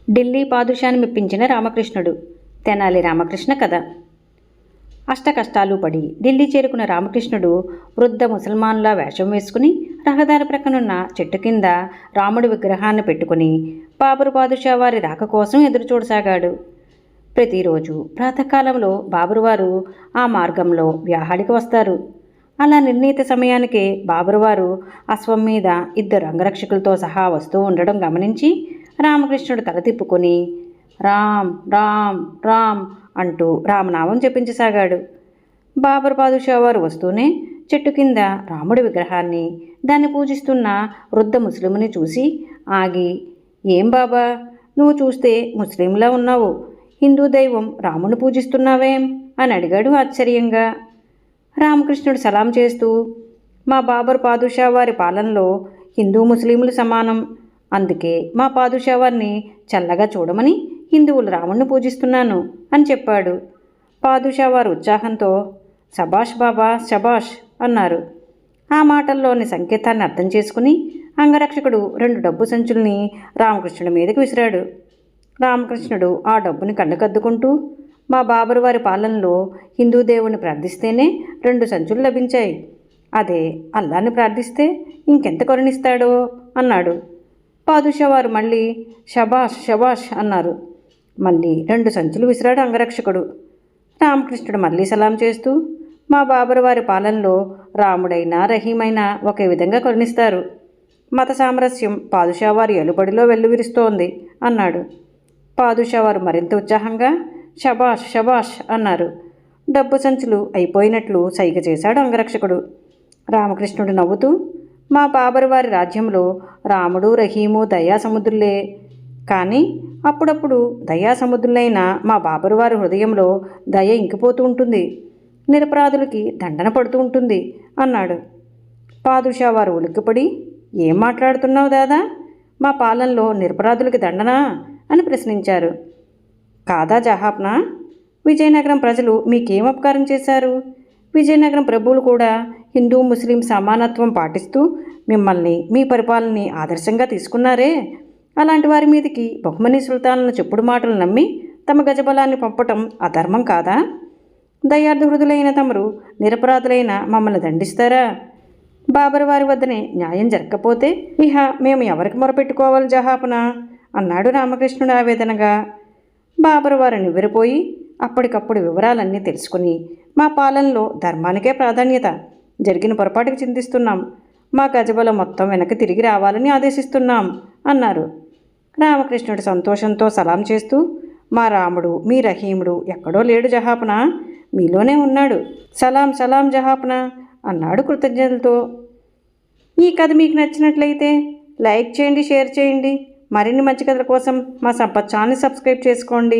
ఢిల్లీ పాదుషాని మెప్పించిన రామకృష్ణుడు. తెనాలి రామకృష్ణ కథ. అష్టకష్టాలు పడి ఢిల్లీ చేరుకున్న రామకృష్ణుడు వృద్ధ ముసల్మాన్లా వేషం వేసుకుని రహదారి ప్రక్కనున్న చెట్టు కింద రాముడి విగ్రహాన్ని పెట్టుకుని బాబరు పాదుషా వారి రాక కోసం ఎదురుచూడసాగాడు. ప్రతిరోజు ప్రాతకాలంలో బాబరువారు ఆ మార్గంలో వ్యాహాడికి వస్తారు. అలా నిర్ణీత సమయానికే బాబరువారు అశ్వం మీద 2 అంగరక్షకులతో సహా వస్తూ ఉండడం గమనించి రామకృష్ణుడు తల తిప్పుకొని రామ్ రామ్ రామ్ అంటూ రామనామం జపించసాగాడు. బాబరు పాదుషా వారు వస్తూనే చెట్టు కింద రాముడి విగ్రహాన్ని, దాన్ని పూజిస్తున్న వృద్ధ ముస్లింని చూసి ఆగి, ఏం బాబా, నువ్వు చూస్తే ముస్లింలా ఉన్నావు, హిందూ దైవం రాముని పూజిస్తున్నావేం అని అడిగాడు ఆశ్చర్యంగా. రామకృష్ణుడు సలాం చేస్తూ, మా బాబరు పాదుషా వారి పాలనలో హిందూ ముస్లింలు సమానం, అందుకే మా పాదుషా వారిని చల్లగా చూడమని హిందువులు రాముణ్ణి పూజిస్తున్నాను అని చెప్పాడు. పాదుషా వారు ఉత్సాహంతో శబాష్ బాబా శబాష్ అన్నారు. ఆ మాటల్లోని సంకేతాన్ని అర్థం చేసుకుని అంగరక్షకుడు 2 డబ్బు సంచుల్ని రామకృష్ణుడి మీదకి విసిరాడు. రామకృష్ణుడు ఆ డబ్బుని కళ్ళకద్దుకుంటూ, మా బాబరు వారి పాలనలో హిందూ దేవుని ప్రార్థిస్తేనే 2 సంచులు లభించాయి, అదే అల్లాని ప్రార్థిస్తే ఇంకెంత కరుణిస్తాడో అన్నాడు. పాదుషా వారు మళ్ళీ శబాష్ శబాష్ అన్నారు. మళ్ళీ 2 సంచులు విసిరాడు అంగరక్షకుడు. రామకృష్ణుడు మళ్ళీ సలాం చేస్తూ, మా బాబరు వారి పాలనలో రాముడైనా రహీమైనా ఒకే విధంగా కరుణిస్తారు, మత సామరస్యం పాదుషా వారి ఎలుబడిలో వెల్లువిరుస్తోంది అన్నాడు. పాదుషా వారు మరింత ఉత్సాహంగా శబాష్ శబాష్ అన్నారు. డబ్బు సంచులు అయిపోయినట్లు సైగ చేశాడు అంగరక్షకుడు. రామకృష్ణుడు నవ్వుతూ, మా బాబరు వారి రాజ్యంలో రాముడు రహీము దయాసముద్రులే, కానీ అప్పుడప్పుడు దయాసముద్రులైన మా బాబరు వారి హృదయంలో దయ ఇంకిపోతూ ఉంటుంది, నిరపరాధులకి దండన పడుతూ ఉంటుంది అన్నాడు. పాదుషా వారు ఉలిక్కిపడి, ఏం మాట్లాడుతున్నావు దాదా, మా పాలనలో నిరపరాధులకి దండనా అని ప్రశ్నించారు. కాదా జహాప్నా, విజయనగరం ప్రజలు మీకేం అపకారం చేశారు? విజయనగరం ప్రభువులు కూడా హిందూ ముస్లిం సమానత్వం పాటిస్తూ మిమ్మల్ని మీ పరిపాలనని ఆదర్శంగా తీసుకున్నారే, అలాంటి వారి మీదకి బహుమనీ సుల్తాన్ల చెప్పుడు మాటలు నమ్మి తమ గజబలాన్ని పంపటం అధర్మం కాదా? దయార్థహృదులైన తమరు నిరపరాధులైన మమ్మల్ని దండిస్తారా? బాబరు వారి వద్దనే న్యాయం జరగకపోతే ఇహ మేము ఎవరికి మొరపెట్టుకోవాలి జహాపనా అన్నాడు రామకృష్ణుడు ఆవేదనగా. బాబరు వారు నివ్వెరపోయి అప్పటికప్పుడు వివరాలన్నీ తెలుసుకుని, మా పాలనలో ధర్మానికే ప్రాధాన్యత, జరిగిన పొరపాటుకి చింతిస్తున్నాం, మా గజబలం మొత్తం వెనక్కి తిరిగి రావాలని ఆదేశిస్తున్నాం అన్నారు. రామకృష్ణుడు సంతోషంతో సలాం చేస్తూ, మా రాముడు మీ రహీముడు ఎక్కడో లేడు జహాపనా, మీలోనే ఉన్నాడు, సలాం సలాం జహాపనా అన్నాడు కృతజ్ఞతలతో. ఈ కథ మీకు నచ్చినట్లయితే లైక్ చేయండి, షేర్ చేయండి. మరిన్ని మంచి కథల కోసం మా సంపత్ ఛానల్ని సబ్స్క్రైబ్ చేసుకోండి.